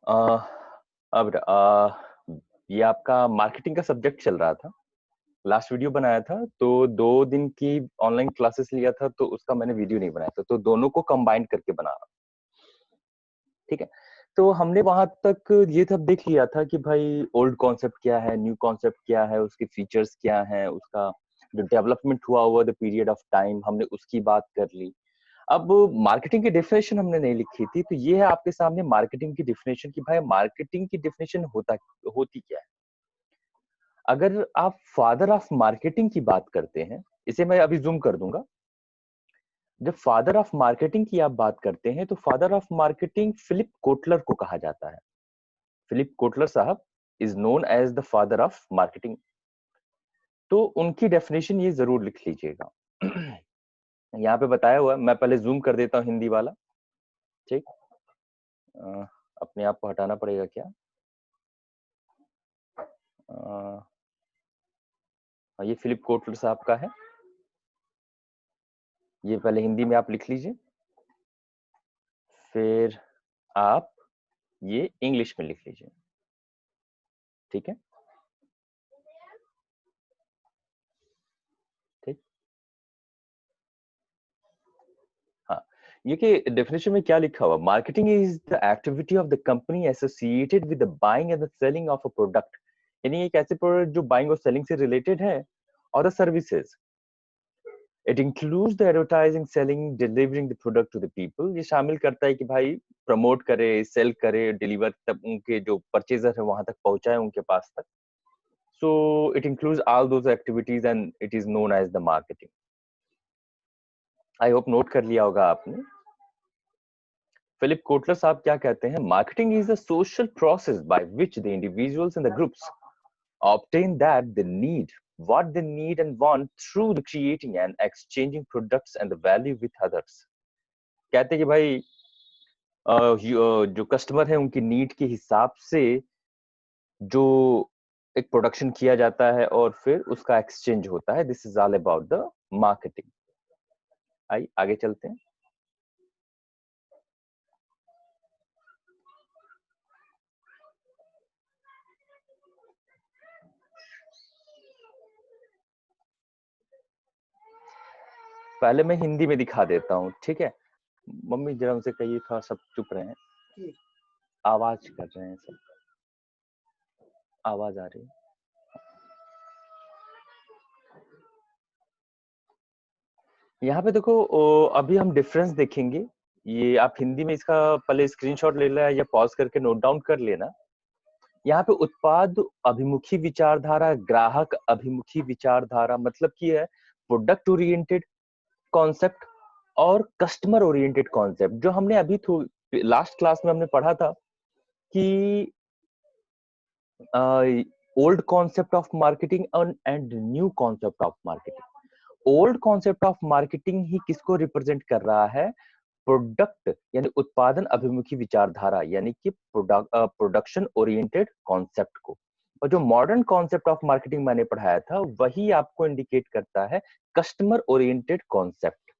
अ, अब ये आपका मार्केटिंग का सब्जेक्ट चल रहा था। लास्ट वीडियो बनाया था तो 2 दिन की ऑनलाइन क्लासेस लिया था, तो उसका मैंने वीडियो नहीं बनाया था, तो दोनों को कंबाइन करके बना रहा हूं। ठीक है, तो हमने वहां तक ये सब देख लिया था कि भाई ओल्ड कॉन्सेप्ट क्या है, न्यू कॉन्सेप्ट क्या है, उसके फीचर्स क्या है, उसका जो डेवलपमेंट हुआ over the period of time, हमने उसकी बात कर ली। अब मार्केटिंग की डेफिनेशन हमने नहीं लिखी थी, तो ये है आपके सामने मार्केटिंग की डेफिनेशन कि भाई मार्केटिंग की डेफिनेशन होती क्या है। अगर आप फादर ऑफ मार्केटिंग की बात करते हैं, इसे मैं अभी जूम कर दूंगा। जब फादर ऑफ मार्केटिंग की आप बात करते हैं, तो father of marketing Philip Kotler को कहा जाता है। फिलिप कोटलर साहब is known as the father of marketing. तो उनकी डेफिनेशन ये जरूर लिख लीजिएगा। यहाँ पे बताया हुआ है, मैं पहले जूम कर देता हूँ हिंदी वाला। ठीक, अपने आप को हटाना पड़ेगा क्या? ये फिलिप कोटलर साहब का है, ये पहले हिंदी में आप लिख लीजिए, फिर आप ये इंग्लिश में लिख लीजिए। ठीक है, ठीक। हाँ, ये कि डेफिनेशन में क्या लिखा हुआ, marketing is the activity of the company associated with the buying and the selling of a product. यानी एक ऐसे प्रोडक्ट जो बाइंग और सेलिंग से रिलेटेड है, और the services. It includes the advertising, selling, delivering the product to the people. ये शामिल करता है कि भाई प्रमोट करे, सेल करे, डिलीवर तब उनके जो परचेजर है वहां तक पहुंचाए, उनके पास तक। So it includes all those activities and it is known as the marketing. I hope note कर लिया होगा आपने। फिलिप कोटलर साहब क्या कहते हैं, marketing is the social process by which the individuals and the groups obtain that they need, what they need and want through the creating and exchanging products and the value with others. कहते हैं कि भाई जो customer है उनकी need के हिसाब से जो एक प्रोडक्शन किया जाता है और फिर उसका एक्सचेंज होता है, this is all about the marketing. आइए आगे चलते हैं। पहले मैं हिंदी में दिखा देता हूँ, ठीक है। मम्मी जरा उनसे कहिए थोड़ा सब चुप रहे हैं, आवाज कर रहे हैं सब, आवाज आ रही है। यहाँ पे देखो, अभी हम डिफरेंस देखेंगे। ये आप हिंदी में इसका पहले स्क्रीनशॉट ले लेना या पॉज करके नोट डाउन कर लेना। यहाँ पे उत्पाद अभिमुखी विचारधारा, ग्राहक अभिमुखी विचारधारा, मतलब की है प्रोडक्ट ओरिएंटेड कॉन्सेप्ट और कस्टमर ओरिएंटेड कॉन्सेप्ट। जो हमने अभी लास्ट क्लास में हमने पढ़ा था कि old concept of marketing and new concept of marketing. Old concept of marketing ही किसको रिप्रेजेंट कर रहा है, प्रोडक्ट यानी उत्पादन अभिमुखी विचारधारा, यानी कि प्रोडक्शन ओरिएंटेड कॉन्सेप्ट को। और जो मॉडर्न कॉन्सेप्ट ऑफ मार्केटिंग मैंने पढ़ाया था वही आपको इंडिकेट करता है कस्टमर ओरिएंटेड कॉन्सेप्ट।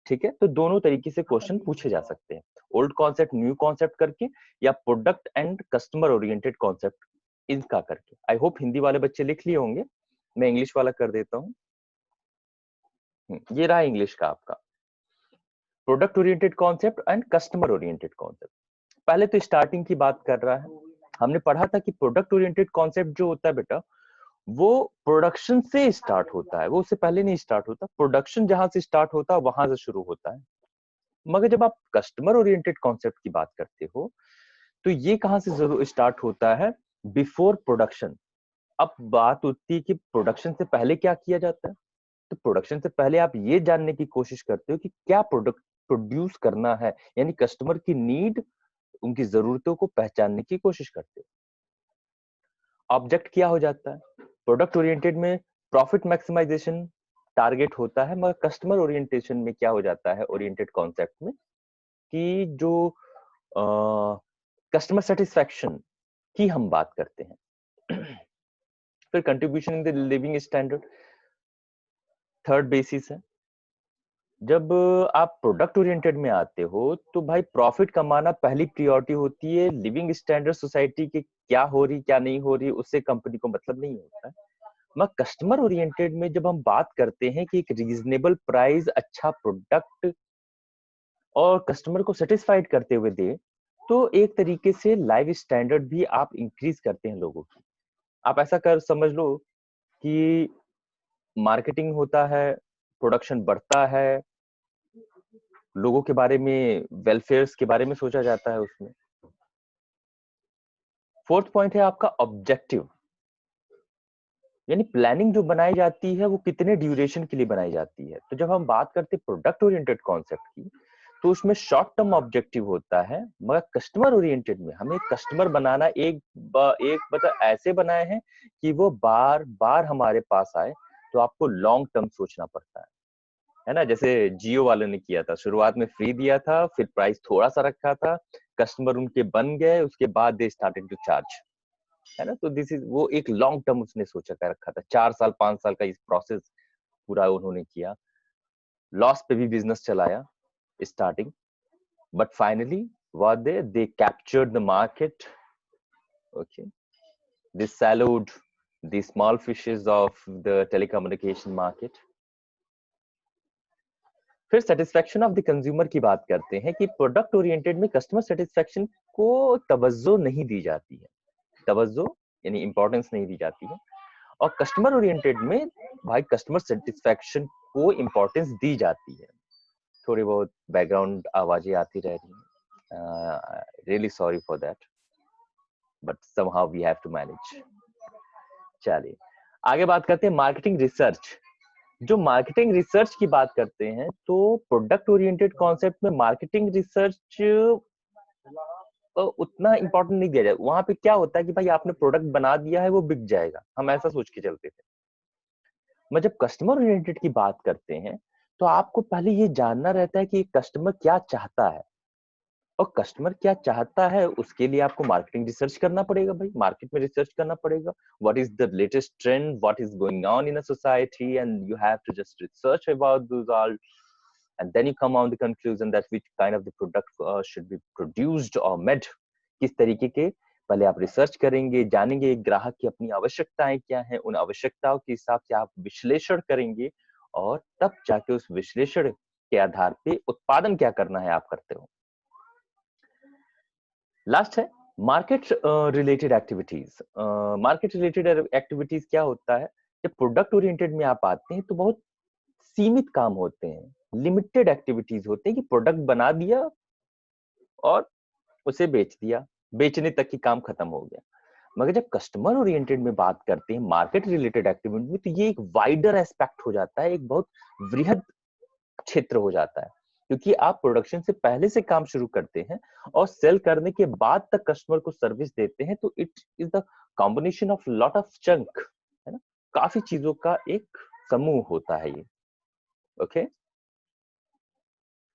ठीक है, तो दोनों तरीके से क्वेश्चन पूछे जा सकते हैं, ओल्ड कॉन्सेप्ट न्यू कॉन्सेप्ट करके या product and customer oriented concept इनका करके। आई होप हिंदी वाले बच्चे लिख लिए होंगे, मैं इंग्लिश वाला कर देता हूँ। ये रहा इंग्लिश का आपका, product oriented concept and customer oriented concept. पहले तो स्टार्टिंग की बात कर रहा है, हमने पढ़ा था कि प्रोडक्ट ओरिएंटेड कॉन्सेप्ट जो होता है बेटा, वो प्रोडक्शन से स्टार्ट होता है, वो उससे पहले नहीं स्टार्ट होता। प्रोडक्शन जहां से स्टार्ट होता है वहां से शुरू होता है। मगर जब आप कस्टमर ओरिएंटेड कॉन्सेप्ट की बात करते हो, तो ये कहां से जरूर स्टार्ट होता है, बिफोर प्रोडक्शन। अब बात होती है कि प्रोडक्शन से पहले क्या किया जाता है, तो प्रोडक्शन से पहले आप ये जानने की कोशिश करते हो कि क्या प्रोडक्ट प्रोड्यूस करना है, यानी कस्टमर की नीड, उनकी जरूरतों को पहचानने की कोशिश करते हो। ऑब्जेक्ट क्या हो जाता है, प्रोडक्ट ओरिएंटेड में प्रॉफिट मैक्सिमाइजेशन टारगेट होता है, मगर कस्टमर ओरिएंटेशन में क्या हो जाता है, ओरिएंटेड कॉन्सेप्ट में, कि जो कस्टमर सेटिस्फैक्शन की हम बात करते हैं। फिर contribution in the living standard third basis है। जब आप प्रोडक्ट ओरिएंटेड में आते हो तो भाई प्रॉफिट कमाना पहली प्रायोरिटी होती है। लिविंग स्टैंडर्ड सोसाइटी के क्या हो रही क्या नहीं हो रही उससे कंपनी को मतलब नहीं होता है। मैं कस्टमर ओरिएंटेड में जब हम बात करते हैं कि एक रीजनेबल प्राइस अच्छा प्रोडक्ट और कस्टमर को सेटिस्फाइड करते हुए दे, तो एक तरीके से लाइफ स्टैंडर्ड भी आप इंक्रीज करते हैं लोगों की। आप ऐसा कर समझ लो कि मार्केटिंग होता है, प्रोडक्शन बढ़ता है, लोगों के बारे में, वेलफेयर्स के बारे में सोचा जाता है उसमें। फोर्थ पॉइंट है आपका ऑब्जेक्टिव, यानी प्लानिंग जो बनाई जाती है वो कितने ड्यूरेशन के लिए बनाई जाती है। तो जब हम बात करते हैं प्रोडक्ट ओरिएंटेड कॉन्सेप्ट की, तो उसमें शॉर्ट टर्म ऑब्जेक्टिव होता है, मगर कस्टमर ओरिएंटेड में हमें कस्टमर बनाना एक मतलब ऐसे बनाए हैं कि वो बार बार हमारे पास आए। तो आपको लॉन्ग टर्म सोचना पड़ता है ना। जैसे जियो वालों ने किया था, शुरुआत में फ्री दिया था, फिर प्राइस थोड़ा सा रखा था, कस्टमर उनके बन गए, उसके बाद दे स्टार्टेड टू चार्ज, है ना। तो दिस इज वो एक लॉन्ग टर्म उसने सोचा कर रखा था, 4 साल 5 साल का इस प्रोसेस पूरा उन्होंने किया। लॉस पे भी बिजनेस चलाया starting, but finally what they captured the market. Okay, they swallowed the small fishes of the telecommunication market. फिर सेटिस्फेक्शन ऑफ द कंज्यूमर की बात करते हैं कि प्रोडक्ट ओरिएंटेड में कस्टमर सेटिस्फेक्शन को तवज्जो नहीं दी जाती है, तवज्जो यानी इंपॉर्टेंस नहीं दी जाती है। और कस्टमर ओरिएंटेड में भाई कस्टमर सेटिस्फेक्शन को इंपॉर्टेंस दी जाती है। थोड़ी बहुत बैकग्राउंड आवाजें आती रह रही हैं, really sorry for that, but somehow we have to manage. चलिए आगे बात करते हैं मार्केटिंग रिसर्च। जो मार्केटिंग रिसर्च की बात करते हैं तो प्रोडक्ट ओरिएंटेड कॉन्सेप्ट में मार्केटिंग रिसर्च उतना इंपॉर्टेंट नहीं दिया जाए। वहां पे क्या होता है कि भाई आपने प्रोडक्ट बना दिया है, वो बिक जाएगा, हम ऐसा सोच के चलते थे। मैं जब कस्टमर ओरिएंटेड की बात करते हैं तो आपको पहले ये जानना रहता है कि कस्टमर क्या चाहता है, और कस्टमर क्या चाहता है उसके लिए आपको मार्केटिंग रिसर्च करना पड़ेगा। भाई मार्केट में रिसर्च करना पड़ेगा, what is the latest trend, what is going on in a society, and you have to just research about those all, and then you come on the conclusion that which kind of the product should be produced or made। किस तरीके के पहले आप research करेंगे, जानेंगे ग्राहक की अपनी आवश्यकताएं क्या हैं, उन आवश्यकताओं के हिसाब से आप विश्लेषण करेंगे, और तब जाके उस विश्लेषण के आधार पे उत्पादन क्या करना है आप करते हो। लास्ट है market related activities. Market related activities क्या होता है, जब प्रोडक्ट ओरिएंटेड में आप आते हैं तो बहुत सीमित काम होते हैं, लिमिटेड एक्टिविटीज होते हैं कि प्रोडक्ट बना दिया और उसे बेच दिया, बेचने तक की काम खत्म हो गया। मगर जब कस्टमर ओरिएंटेड में बात करते हैं मार्केट रिलेटेड एक्टिविटी में, तो ये एक वाइडर एस्पेक्ट हो जाता है, एक बहुत वृहद क्षेत्र हो जाता है, क्योंकि आप प्रोडक्शन से पहले से काम शुरू करते हैं और सेल करने के बाद तक कस्टमर को सर्विस देते हैं। तो it is the combination of lot of chunk, है ना, काफी चीजों का एक समूह होता है ये। ओके,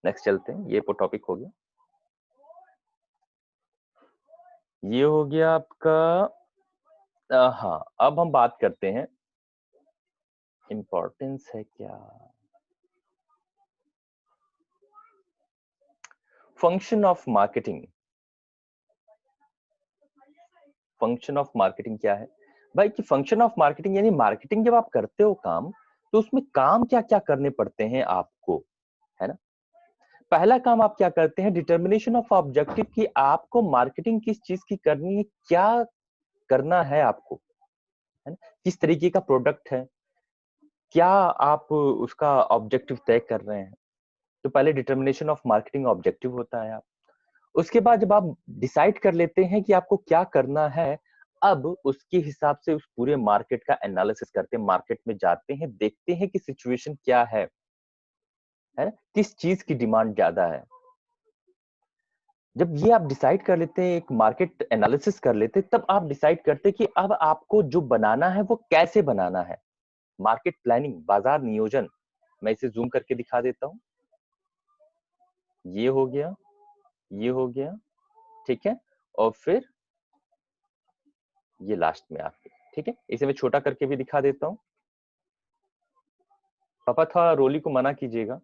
नेक्स्ट चलते हैं, ये टॉपिक हो गया, ये हो गया आपका। हाँ, अब हम बात करते हैं इंपॉर्टेंस है क्या, function of marketing. Function of marketing क्या है भाई, कि फंक्शन ऑफ मार्केटिंग यानी मार्केटिंग जब आप करते हो काम, तो उसमें काम क्या क्या करने पड़ते हैं आपको, है ना। पहला काम आप क्या करते हैं, डिटर्मिनेशन ऑफ ऑब्जेक्टिव, कि आपको मार्केटिंग किस चीज की करनी है, क्या करना है आपको, है ना, किस तरीके का प्रोडक्ट है, क्या आप उसका ऑब्जेक्टिव तय कर रहे हैं। तो पहले डिटर्मिनेशन ऑफ मार्केटिंग ऑब्जेक्टिव होता है आप। उसके बाद जब आप डिसाइड कर लेते हैं कि आपको क्या करना है, अब उसके हिसाब से उस पूरे मार्केट का एनालिसिस करते हैं, मार्केट में जाते हैं, देखते हैं कि सिचुएशन क्या है ना, किस चीज की डिमांड ज्यादा है। जब ये आप डिसाइड कर लेते हैं, एक मार्केट एनालिसिस कर लेते हैं, तब आप डिसाइड करते हैं कि अब आपको जो बनाना है वो कैसे बनाना है। मार्केट प्लानिंग, बाजार नियोजन। मैं इसे जूम करके दिखा देता हूं, ये हो गया, ये हो गया, ठीक है। और फिर ये लास्ट में आपके, ठीक है, इसे मैं छोटा करके भी दिखा देता हूँ। पापा था रोली को मना कीजिएगा।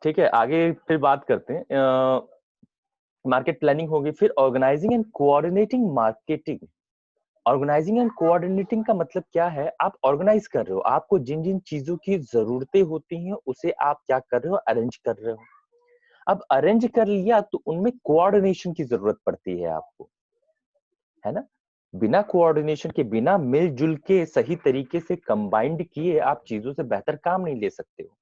ठीक है, आगे फिर बात करते हैं। मार्केट प्लानिंग होगी, फिर organising and coordinating marketing. Organising and coordinating का मतलब क्या है? आप ऑर्गेनाइज कर रहे हो, आपको जिन जिन चीजों की जरूरतें होती हैं उसे आप क्या कर रहे हो, अरेंज कर रहे हो। अब अरेंज कर लिया तो उनमें कोऑर्डिनेशन की जरूरत पड़ती है आपको, है ना? बिना कोऑर्डिनेशन के, बिना मिलजुल के सही तरीके से कंबाइंड किए आप चीजों से बेहतर काम नहीं ले सकते हो।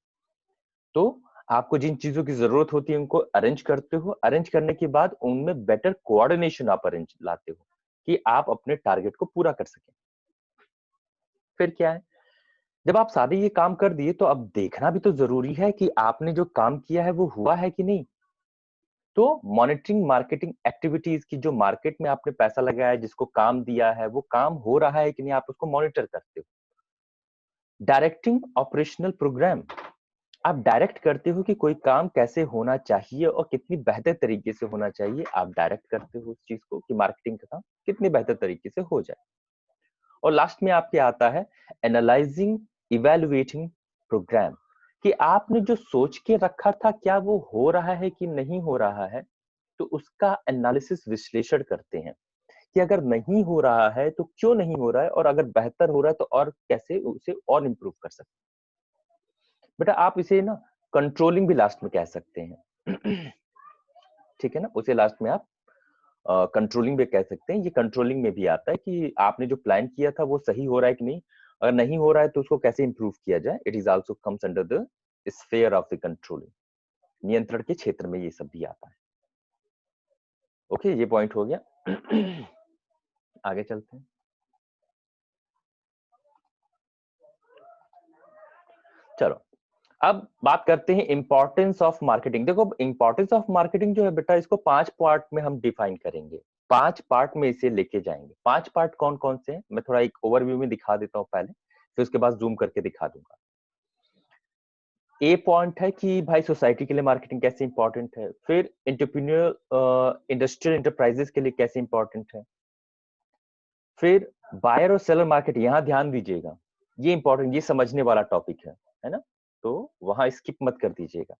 तो आपको जिन चीजों की जरूरत होती है उनको अरेंज करते हो, अरेंज करने के बाद उनमें बेटर कोऑर्डिनेशन आप अरेंज लाते हो कि आप अपने टारगेट को पूरा कर सकें। फिर क्या है, जब आप सारे ये काम कर दिए तो अब देखना भी तो जरूरी है कि आपने जो काम किया है वो हुआ है कि नहीं। तो मॉनिटरिंग मार्केटिंग एक्टिविटीज की, जो मार्केट में आपने पैसा लगाया है, जिसको काम दिया है, वो काम हो रहा है कि नहीं, आप उसको मॉनिटर करते हो। डायरेक्टिंग ऑपरेशनल प्रोग्राम, आप डायरेक्ट करते हो कि कोई काम कैसे होना चाहिए और कितनी बेहतर तरीके से होना चाहिए। आप डायरेक्ट करते हो उस चीज को कि मार्केटिंग का काम कितनी बेहतर तरीके से हो जाए। और लास्ट में आपके आता है एनालाइजिंग इवेलुएटिंग प्रोग्राम, कि आपने जो सोच के रखा था क्या वो हो रहा है कि नहीं हो रहा है। तो उसका एनालिसिस, विश्लेषण करते हैं कि अगर नहीं हो रहा है तो क्यों नहीं हो रहा है, और अगर बेहतर हो रहा है तो और कैसे उसे और इंप्रूव कर सकते हैं। बेटा आप इसे ना कंट्रोलिंग भी लास्ट में कह सकते हैं। ठीक है ना, उसे लास्ट में आप कंट्रोलिंग भी कह सकते हैं। ये कंट्रोलिंग में भी आता है कि आपने जो प्लान किया था वो सही हो रहा है कि नहीं, अगर नहीं हो रहा है तो उसको कैसे इंप्रूव किया जाए। It is also comes under the sphere of the controlling, नियंत्रण के क्षेत्र में ये सब भी आता है। ओके, ये पॉइंट हो गया। आगे चलते हैं। चलो, अब बात करते हैं इंपॉर्टेंस ऑफ मार्केटिंग। देखो, इंपॉर्टेंस ऑफ मार्केटिंग जो है बेटा, इसको 5 पार्ट में हम डिफाइन करेंगे। 5 पार्ट में इसे लेके जाएंगे। 5 पार्ट कौन कौन से हैं, मैं थोड़ा एक ओवरव्यू में दिखा देता हूं पहले, फिर उसके बाद जूम करके दिखा दूंगा। ए पॉइंट है कि भाई सोसाइटी के लिए मार्केटिंग कैसे इंपॉर्टेंट है, फिर एंटरप्रेन्योर इंडस्ट्रियल एंटरप्राइजेस के लिए कैसे इंपॉर्टेंट है, फिर बायर और सेलर मार्केट, यहां ध्यान दीजिएगा, ये इंपॉर्टेंट, ये समझने वाला टॉपिक है ना? तो वहां स्किप मत कर दीजिएगा।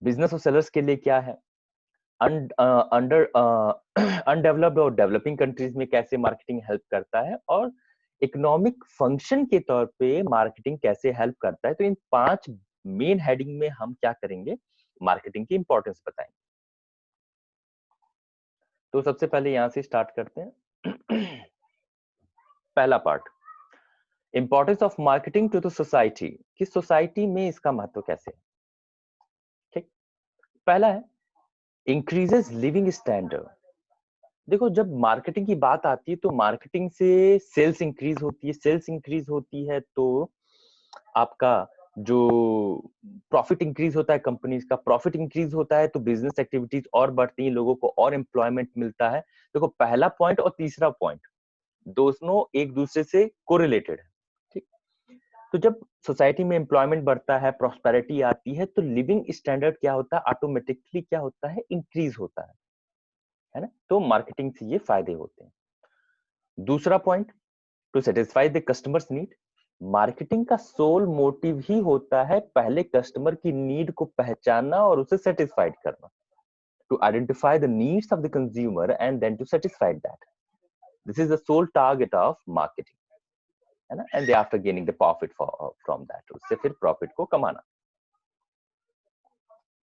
बिजनेस और सेलर्स के लिए क्या है, अंडर अनडेवलप्ड और डेवलपिंग कंट्रीज में कैसे मार्केटिंग हेल्प करता है, और इकोनॉमिक फंक्शन के तौर पे मार्केटिंग कैसे हेल्प करता है। तो इन 5 मेन हेडिंग में हम क्या करेंगे, मार्केटिंग की इंपॉर्टेंस बताएंगे। तो सबसे पहले यहां से स्टार्ट करते हैं। पहला part, importance of marketing to the society, कि सोसाइटी में इसका महत्व कैसे है। ठीक, पहला है इंक्रीजेस लिविंग स्टैंडर्ड। देखो, जब मार्केटिंग की बात आती है तो मार्केटिंग से सेल्स इंक्रीज होती है, सेल्स इंक्रीज होती है तो आपका जो प्रॉफिट इंक्रीज होता है, कंपनीज का प्रॉफिट इंक्रीज होता है तो बिजनेस एक्टिविटीज और बढ़ती हैं, लोगों को और एम्प्लॉयमेंट मिलता है। देखो, पहला पॉइंट और तीसरा पॉइंट दोनों एक दूसरे से कोरिलेटेड है। ठीक, तो जब सोसाइटी में एम्प्लॉयमेंट बढ़ता है, प्रॉस्पेरिटी आती है, तो लिविंग स्टैंडर्ड क्या होता है, ऑटोमेटिकली क्या होता है, इंक्रीज होता है ना? तो मार्केटिंग से ये फायदे होते हैं। दूसरा point, to satisfy the customers need, marketing का सोल मोटिव ही होता है पहले कस्टमर की नीड को पहचानना और उसे सेटिस्फाइड करना। To identify the needs of the consumer and then to satisfy that, this is the sole target of marketing, है ना? And they after gaining the profit from that, उससे फिर प्रॉफिट को कमाना।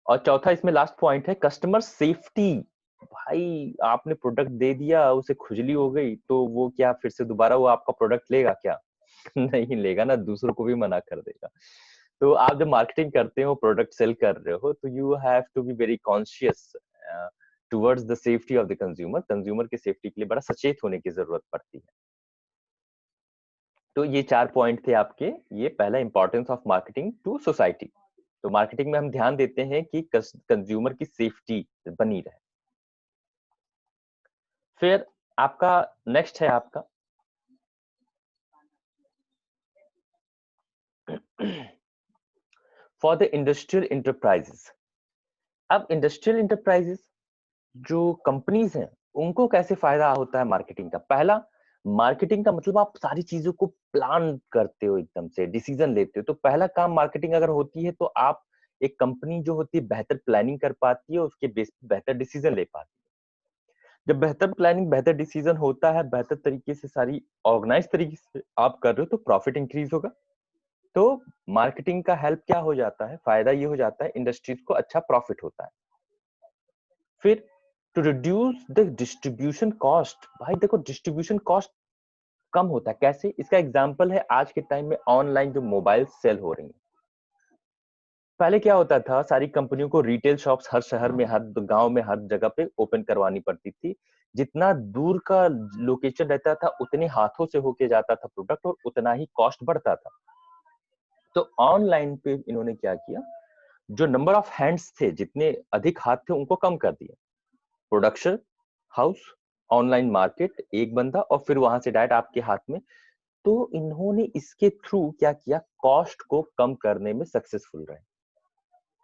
और चौथा इसमें लास्ट पॉइंट है कस्टमर सेफ्टी। भाई आपने प्रोडक्ट दे दिया, उसे खुजली हो गई तो वो क्या फिर से दोबारा वो आपका प्रोडक्ट लेगा क्या? नहीं लेगा ना, दूसरों को भी मना कर देगा। तो आप जब मार्केटिंग करते हो, प्रोडक्ट सेल कर रहे हो, तो you have to be very conscious towards the safety of the consumer. Consumer की सेफ्टी के लिए बड़ा सचेत होने की जरूरत पड़ती है। तो ये 4 पॉइंट थे आपके। ये पहला, importance of marketing to society. तो मार्केटिंग में हम ध्यान देते हैं कि कंज्यूमर की सेफ्टी बनी रहे। फिर आपका नेक्स्ट है आपका फॉर द इंडस्ट्रियल इंटरप्राइजेस। अब इंडस्ट्रियल इंटरप्राइजेस जो कंपनीज हैं, उनको कैसे फायदा होता है मार्केटिंग का। पहला, मार्केटिंग का मतलब आप सारी चीजों को प्लान करते हो, एकदम से डिसीजन लेते हो। तो पहला काम मार्केटिंग अगर होती है तो आप एक कंपनी जो होती है बेहतर प्लानिंग कर पाती है, उसके बेस पे बेहतर डिसीजन ले पाती है। जब बेहतर प्लानिंग, बेहतर डिसीजन होता है, बेहतर तरीके से सारी ऑर्गेनाइज तरीके से आप कर रहे हो, तो प्रॉफिट इंक्रीज होगा। तो मार्केटिंग का हेल्प क्या हो जाता है, फायदा ये हो जाता है, इंडस्ट्रीज को अच्छा प्रॉफिट होता है। फिर to reduce the distribution cost, भाई देखो डिस्ट्रीब्यूशन कॉस्ट कम होता है कैसे, इसका एग्जांपल है आज के टाइम में ऑनलाइन जो मोबाइल सेल हो रही है। पहले क्या होता था, सारी कंपनियों को रिटेल शॉप्स हर शहर में, हर गांव में, हर जगह पे ओपन करवानी पड़ती थी। जितना दूर का लोकेशन रहता था उतने हाथों से होके जाता था प्रोडक्ट, और उतना ही कॉस्ट बढ़ता था। तो ऑनलाइन पे इन्होंने क्या किया, जो नंबर ऑफ हैंड्स थे, जितने अधिक हाथ थे उनको कम कर दिया। प्रोडक्शन हाउस, ऑनलाइन मार्केट, एक बंदा, और फिर वहां से डायरेक्ट आपके हाथ में। तो इन्होंने इसके थ्रू क्या किया, कॉस्ट को कम करने में सक्सेसफुल रहे।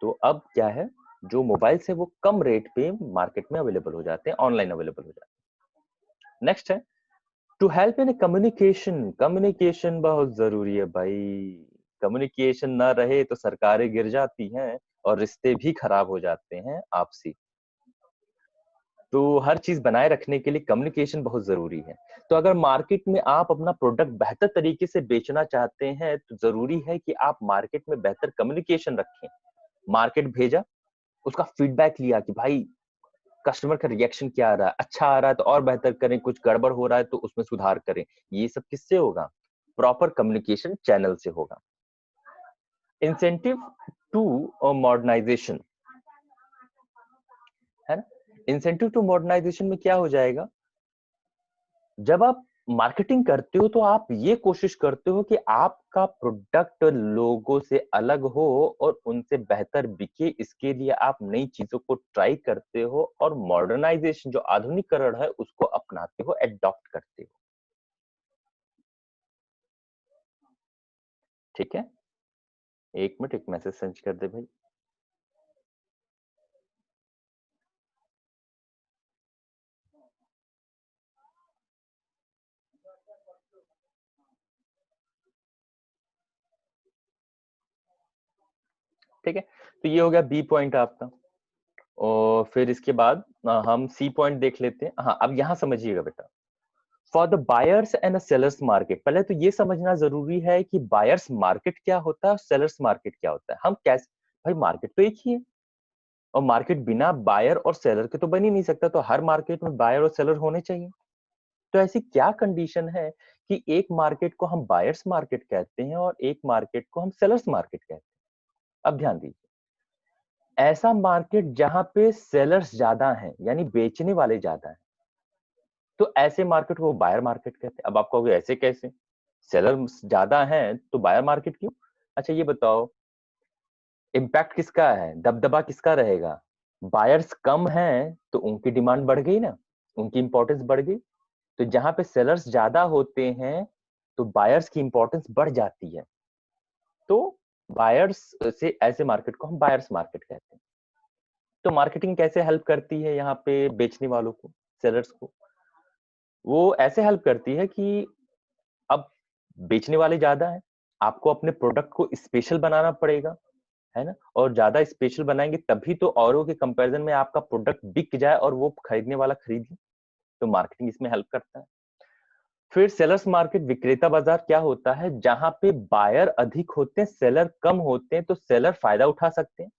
तो अब क्या है, जो मोबाइल्स है वो कम रेट पे मार्केट में अवेलेबल हो जाते हैं, ऑनलाइन अवेलेबल हो जाते हैं। नेक्स्ट है to help in communication. Communication बहुत जरूरी है भाई। कम्युनिकेशन ना रहे तो सरकारें गिर जाती हैं और रिश्ते भी खराब हो जाते हैं आपसी। तो हर चीज बनाए रखने के लिए कम्युनिकेशन बहुत जरूरी है। तो अगर मार्केट में आप अपना प्रोडक्ट बेहतर तरीके से बेचना चाहते हैं, तो जरूरी है कि आप मार्केट में बेहतर कम्युनिकेशन रखें। मार्केट भेजा, उसका फीडबैक लिया कि भाई कस्टमर का रिएक्शन क्या आ रहा है, अच्छा आ रहा है तो और बेहतर करें, कुछ गड़बड़ हो रहा है तो उसमें सुधार करें। ये सब किससे होगा, प्रॉपर कम्युनिकेशन चैनल से होगा। इंसेंटिव टू मॉडर्नाइजेशन, है ना। इंसेंटिव टू मॉडर्नाइजेशन में क्या हो जाएगा, जब आप मार्केटिंग करते हो तो आप ये कोशिश करते हो कि आपका प्रोडक्ट लोगों से अलग हो और उनसे बेहतर बिके। इसके लिए आप नई चीजों को ट्राई करते हो और मॉडर्नाइजेशन जो आधुनिकीकरण है उसको अपनाते हो, एडॉप्ट करते हो। ठीक है, एक मिनट, एक मैसेज सेंड कर दे भाई। ठीक है, तो ये हो गया बी पॉइंट आपका। और फिर इसके बाद हम सी पॉइंट देख लेते हैं। हाँ, अब यहां समझिएगा बेटा, for the buyers and sellers market, पहले तो ये समझना जरूरी है कि बायर्स मार्केट क्या होता है और सेलर्स मार्केट क्या होता है। हम कैसे, भाई मार्केट तो एक ही है, और मार्केट बिना बायर और सेलर के तो बन ही नहीं सकता। तो हर मार्केट में बायर और सेलर होने चाहिए। तो ऐसी क्या कंडीशन है कि एक मार्केट को हम बायर्स मार्केट कहते हैं और एक मार्केट को हम सेलर्स मार्केट कहते हैं। अब ध्यान दीजिए, ऐसा मार्केट जहां पे सेलर्स ज्यादा हैं, यानी बेचने वाले ज्यादा हैं, तो ऐसे मार्केट को बायर मार्केट कहते हैं। अब आप कहोगे ऐसे कैसे, सेलर ज्यादा हैं तो बायर मार्केट क्यों। अच्छा ये बताओ, इम्पैक्ट किसका है, दबदबा किसका रहेगा, बायर्स कम हैं तो उनकी डिमांड बढ़ गई ना, उनकी इंपॉर्टेंस बढ़ गई। तो जहां पे सेलर्स ज्यादा होते हैं तो बायर्स की इंपॉर्टेंस बढ़ जाती है। तो बायर्स से ऐसे मार्केट को हम बायर्स मार्केट कहते हैं। तो मार्केटिंग कैसे हेल्प करती है यहाँ पे बेचने वालों को, सेलर्स को, वो ऐसे हेल्प करती है कि अब बेचने वाले ज्यादा हैं, आपको अपने प्रोडक्ट को स्पेशल बनाना पड़ेगा, है ना। और ज्यादा स्पेशल बनाएंगे तभी तो औरों के कंपैरिजन में आपका प्रोडक्ट बिक जाए और वो खरीदने वाला खरीद ले। तो मार्केटिंग इसमें हेल्प करता है। फिर सेलर्स मार्केट, विक्रेता बाजार क्या होता है, जहां पे बायर अधिक होते हैं, सेलर कम होते हैं। तो सेलर फायदा उठा सकते हैं,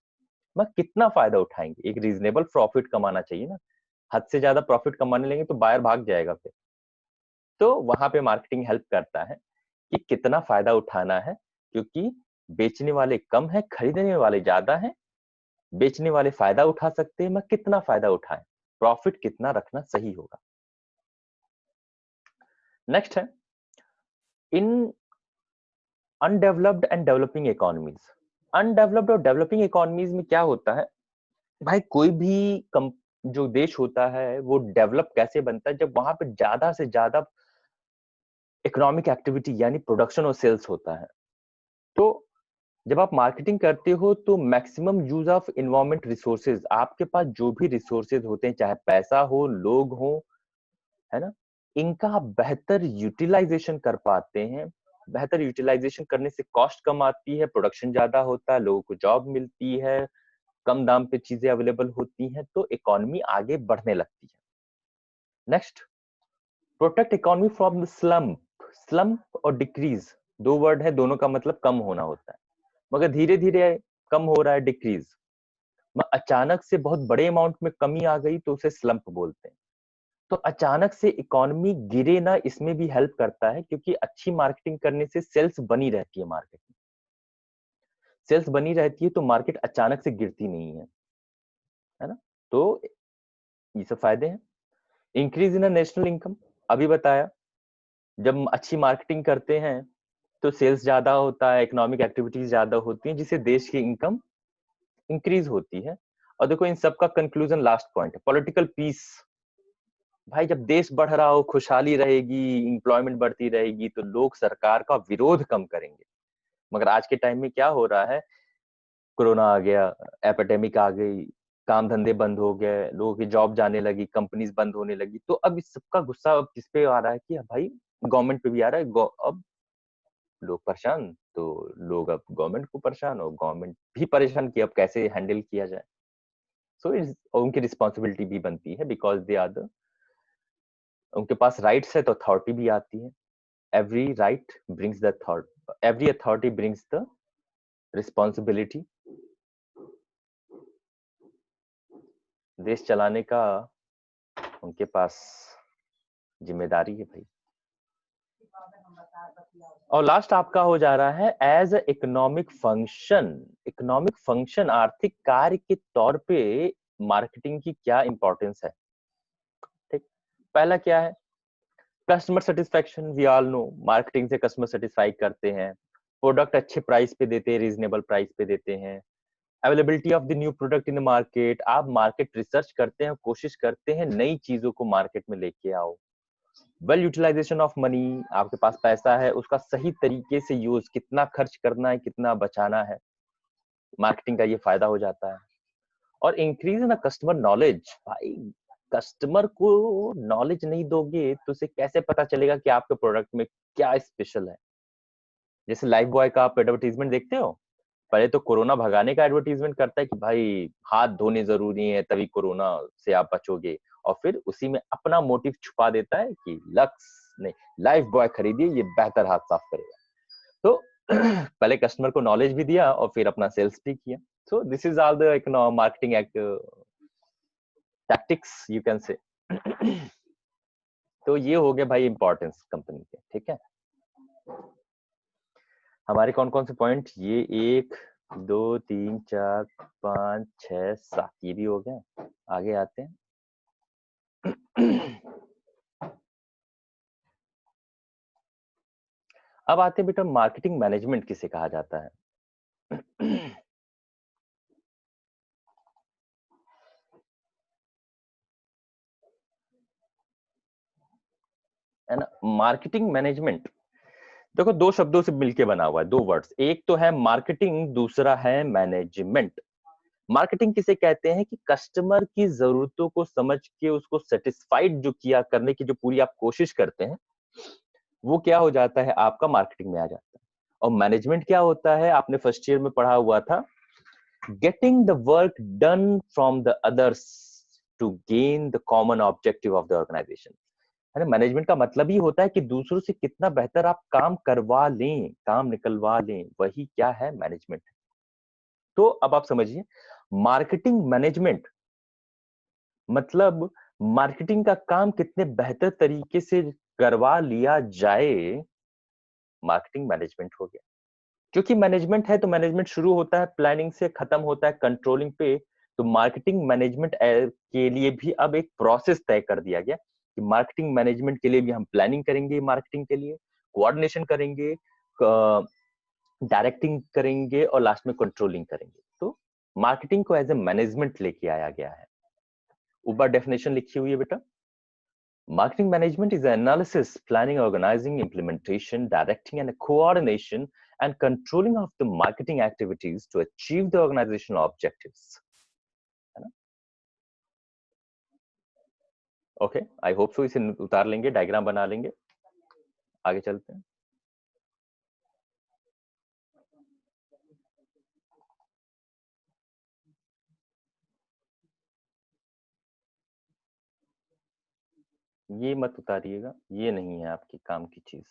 मगर कितना फायदा उठाएंगे, एक रीजनेबल प्रॉफिट कमाना चाहिए ना। हद से ज्यादा प्रॉफिट कमाने लेंगे तो बायर भाग जाएगा फिर। तो वहां पे मार्केटिंग हेल्प करता है कि कितना फायदा उठाना है, क्योंकि बेचने वाले कम है, खरीदने वाले ज्यादा हैं। बेचने वाले फायदा उठा सकते हैं, मैं कितना फायदा उठाएं, प्रॉफिट कितना रखना सही होगा। नेक्स्ट है in undeveloped and developing economies. Undeveloped और डेवलपिंग इकोनॉमीज में क्या होता है, भाई कोई भी जो देश होता है वो डेवलप कैसे बनता है, जब वहां पे ज्यादा से ज्यादा इकोनॉमिक एक्टिविटी यानी प्रोडक्शन और सेल्स होता है। तो जब आप मार्केटिंग करते हो तो maximum use of environment resources, आपके पास जो भी रिसोर्सेज होते हैं, चाहे पैसा हो, लोग हो, है ना, इनका आप बेहतर यूटिलाइजेशन कर पाते हैं। बेहतर यूटिलाइजेशन करने से कॉस्ट कम आती है, प्रोडक्शन ज्यादा होता है, लोगों को जॉब मिलती है, कम दाम पे चीजें अवेलेबल होती हैं, तो इकोनॉमी आगे बढ़ने लगती है। Next, protect economy from the slump. Slump और डिक्रीज दो वर्ड है, दोनों का मतलब कम होना होता है, मगर धीरे धीरे कम हो रहा है, डिक्रीज। अचानक से बहुत बड़े अमाउंट में कमी आ गई तो उसे स्लम्प बोलते हैं। तो अचानक से इकोनॉमी गिरे ना, इसमें भी हेल्प करता है, क्योंकि अच्छी मार्केटिंग करने से सेल्स बनी रहती है, मार्केट में सेल्स बनी रहती है तो मार्केट अचानक से गिरती नहीं है ना। तो ये सब फायदे हैं। इंक्रीज इन नेशनल इनकम, अभी बताया, जब अच्छी मार्केटिंग करते हैं तो सेल्स ज्यादा होता है, इकोनॉमिक एक्टिविटीज ज्यादा होती हैं, जिससे देश की इनकम इंक्रीज होती है। और देखो इन सबका कंक्लूजन लास्ट पॉइंट है, पॉलिटिकल पीस। भाई जब देश बढ़ रहा हो, खुशहाली रहेगी, इंप्लॉयमेंट बढ़ती रहेगी, तो लोग सरकार का विरोध कम करेंगे। मगर आज के टाइम में क्या हो रहा है, कोरोना आ गया, एपिडेमिक आ गई, काम धंधे बंद हो गए, लोगों की जॉब जाने लगी, कंपनीज बंद होने लगी, तो अब इस सबका गुस्सा अब किस पे आ रहा है कि भाई गवर्नमेंट पे भी आ रहा है। अब लोग परेशान, तो लोग अब गवर्नमेंट को परेशान, और गवर्नमेंट भी परेशान कि अब कैसे हैंडल किया जाए। सो उनकी रिस्पॉन्सिबिलिटी भी बनती है, बिकॉज दे आर द, उनके पास राइट्स है तो अथॉरिटी भी आती है। Every right brings the authority, every authority brings the responsibility. देश चलाने का उनके पास जिम्मेदारी है भाई। और लास्ट आपका हो जा रहा है as a economic function. Economic function, आर्थिक कार्य के तौर पे मार्केटिंग की क्या इंपॉर्टेंस है। ठीक, पहला क्या है, customer satisfaction. We all know marketing से कस्टमर सेटिस्फाई करते हैं, प्रोडक्ट अच्छे प्राइस पे देते हैं, रीजनेबल प्राइस पे देते हैं। Availability of the new product in the market, आप मार्केट रिसर्च करते हैं, कोशिश करते हैं नई चीजों को मार्केट में लेके आओ। वेल यूटिलाइजेशन ऑफ मनी, आपके पास पैसा है, उसका सही तरीके से यूज, कितना खर्च करना है, कितना बचाना है, मार्केटिंग का ये फायदा हो जाता है। और इंक्रीज इन कस्टमर नॉलेज। भाई कस्टमर को नॉलेज नहीं दोगे तो उसे कैसे पता चलेगा कि आपके प्रोडक्ट में क्या स्पेशल है। जैसे लाइफ बॉय का आप एडवर्टीजमेंट देखते हो, पहले तो कोरोना भगाने का एडवर्टीजमेंट करता है कि भाई हाथ धोने जरूरी है, तभी कोरोना से आप बचोगे, और फिर उसी में अपना मोटिव छुपा देता है कि लक्स नहीं, लाइफ बॉय खरीदिए, ये बेहतर हाथ साफ करेगा। तो पहले कस्टमर को नॉलेज भी दिया और फिर अपना सेल्स भी किया। So this is all the marketing tactics you can say. तो ये हो गया भाई इंपॉर्टेंस कंपनी के, ठीक है। हमारे कौन कौन से पॉइंट, ये 1 2 3 4 5 6 7, ये भी हो गया। आगे आते हैं। अब आते हैं बेटा, मार्केटिंग मैनेजमेंट किसे कहा जाता है। है ना, मार्केटिंग मैनेजमेंट देखो दो शब्दों से मिलके बना हुआ है, दो वर्ड्स, एक तो है मार्केटिंग, दूसरा है मैनेजमेंट। मार्केटिंग किसे कहते हैं कि कस्टमर की जरूरतों को समझ के उसको सेटिस्फाइड जो किया करने की जो पूरी आप कोशिश करते हैं, वो क्या हो जाता है, आपका मार्केटिंग में आ जाता है। और मैनेजमेंट क्या होता है, आपने फर्स्ट ईयर में पढ़ा हुआ था, getting the work done from the others to gain the common objective of the organisation. है ना, मैनेजमेंट का मतलब ही होता है कि दूसरों से कितना बेहतर आप काम करवा लें, काम निकलवा लें, वही क्या है, मैनेजमेंट। तो अब आप समझिए, मार्केटिंग मैनेजमेंट मतलब मार्केटिंग का काम कितने बेहतर तरीके से करवा लिया जाए, मार्केटिंग मैनेजमेंट हो गया। क्योंकि मैनेजमेंट है तो मैनेजमेंट शुरू होता है प्लानिंग से, खत्म होता है कंट्रोलिंग पे। तो मार्केटिंग मैनेजमेंट के लिए भी अब एक प्रोसेस तय कर दिया गया कि मार्केटिंग मैनेजमेंट के लिए भी हम प्लानिंग करेंगे, मार्केटिंग के लिए कोऑर्डिनेशन करेंगे, डायरेक्टिंग करेंगे, और लास्ट में कंट्रोलिंग करेंगे। तो मार्केटिंग को एज ए मैनेजमेंट लेके आया गया है। ऊपर डेफिनेशन लिखी हुई है बेटा, marketing management is analysis, planning, organizing, implementation, directing, and coordination and controlling of the marketing activities to achieve the organizational objectives. है ना? ओके, आई होप सो, इसे उतार लेंगे, डायग्राम बना लेंगे, आगे चलते हैं। ये मत उतारिएगा, ये नहीं है आपकी काम की चीज।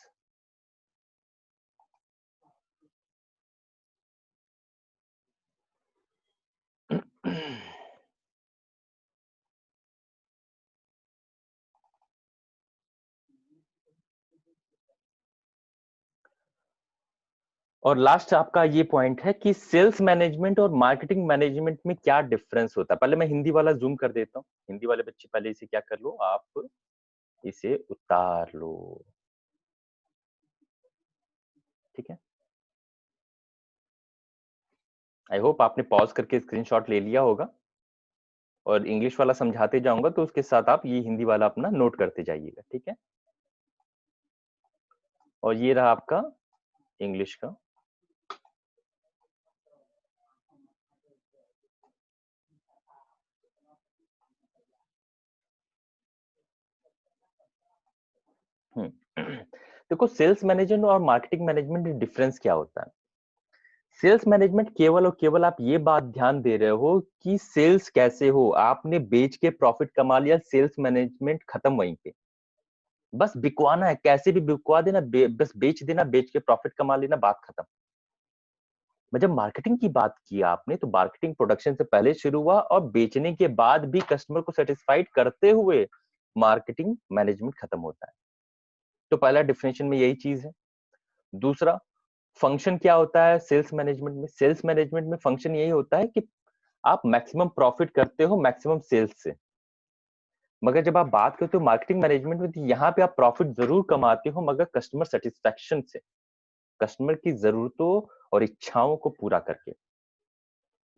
और लास्ट आपका ये पॉइंट है कि सेल्स मैनेजमेंट और मार्केटिंग मैनेजमेंट में क्या डिफरेंस होता है। पहले मैं हिंदी वाला जूम कर देता हूँ, हिंदी वाले बच्चे पहले इसे क्या कर लो, आप इसे उतार लो, ठीक है। आई होप आपने पॉज करके स्क्रीनशॉट ले लिया होगा, और इंग्लिश वाला समझाते जाऊंगा तो उसके साथ आप ये हिंदी वाला अपना नोट करते जाइएगा, ठीक है। और ये रहा आपका इंग्लिश का। देखो, सेल्स मैनेजमेंट और मार्केटिंग मैनेजमेंट में डिफरेंस क्या होता है। सेल्स मैनेजमेंट केवल और केवल आप ये बात ध्यान दे रहे हो कि सेल्स कैसे हो, आपने बेच के प्रॉफिट कमा लिया, सेल्स मैनेजमेंट खत्म वहीं पे। बस बिकवाना है, कैसे भी बिकवा देना, बस बेच देना, बेच के प्रॉफिट कमा लेना, बात खत्म। मैं जब मार्केटिंग की बात की आपने, तो मार्केटिंग प्रोडक्शन से पहले शुरू हुआ और बेचने के बाद भी कस्टमर को सेटिस्फाइड करते हुए मार्केटिंग मैनेजमेंट खत्म होता है। तो पहला डिफिनेशन में यही चीज है। दूसरा, फंक्शन क्या होता है सेल्स मैनेजमेंट में। सेल्स मैनेजमेंट में फंक्शन यही होता है कि आप मैक्सिमम प्रॉफिट करते हो मैक्सिमम सेल्स से। मगर जब आप बात करते हो मार्केटिंग मैनेजमेंट में, तो यहाँ पे आप प्रॉफिट जरूर कमाते हो मगर कस्टमर सेटिस्फेक्शन से, कस्टमर की जरूरतों और इच्छाओं को पूरा करके।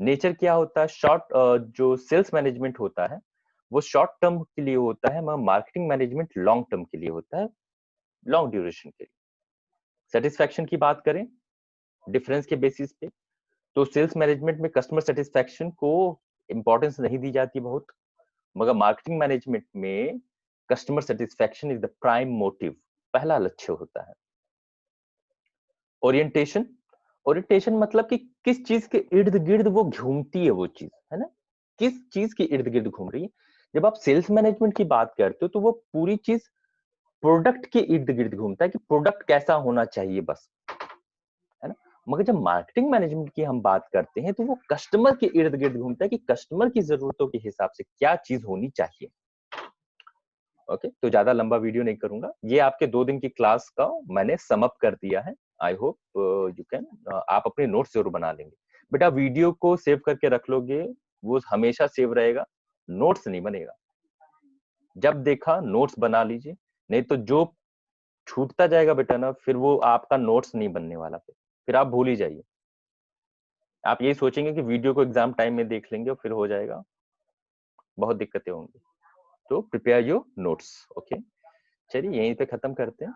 नेचर क्या होता है, शॉर्ट जो सेल्स मैनेजमेंट होता है वो शॉर्ट टर्म के लिए होता है, मगर मार्केटिंग मैनेजमेंट लॉन्ग टर्म के लिए होता है, लॉन्ग ड्यूरेशन के लिए। सेटिस्फेक्शन की बात करें डिफरेंस के बेसिस पे, तो सेल्स मैनेजमेंट में कस्टमर सेटिस्फेक्शन को इंपॉर्टेंस नहीं दी जाती बहुत, मगर मार्केटिंग मैनेजमेंट में customer satisfaction is the prime motive, पहला लक्ष्य होता है। ओरिएंटेशन, ओरिएंटेशन मतलब कि किस चीज के इर्द गिर्द वो घूमती है वो चीज, है ना, किस चीज के इर्द गिर्द घूम रही है। जब आप सेल्स मैनेजमेंट की बात करते हो तो वो पूरी चीज प्रोडक्ट के इर्द गिर्द घूमता है कि प्रोडक्ट कैसा होना चाहिए बस, है ना। मगर जब मार्केटिंग मैनेजमेंट की हम बात करते हैं तो वो कस्टमर के इर्द गिर्द घूमता है कि कस्टमर की जरूरतों के हिसाब से क्या चीज होनी चाहिए। ओके, तो ज्यादा लंबा वीडियो नहीं करूंगा, ये आपके 2 दिन की क्लास का मैंने सम अप कर दिया है। आई होप यू कैन, आप अपने नोट्स जरूर बना लेंगे। बेटा वीडियो को सेव करके रख लोगे, वो हमेशा सेव रहेगा, नोट्स नहीं बनेगा। जब देखा नोट्स बना लीजिए, नहीं तो जो छूटता जाएगा बेटा ना, फिर वो आपका नोट्स नहीं बनने वाला, फिर आप भूल ही जाइए। आप यही सोचेंगे कि वीडियो को एग्जाम टाइम में देख लेंगे और फिर हो जाएगा, बहुत दिक्कतें होंगी। तो प्रिपेयर योर नोट्स। ओके, चलिए यहीं पे खत्म करते हैं।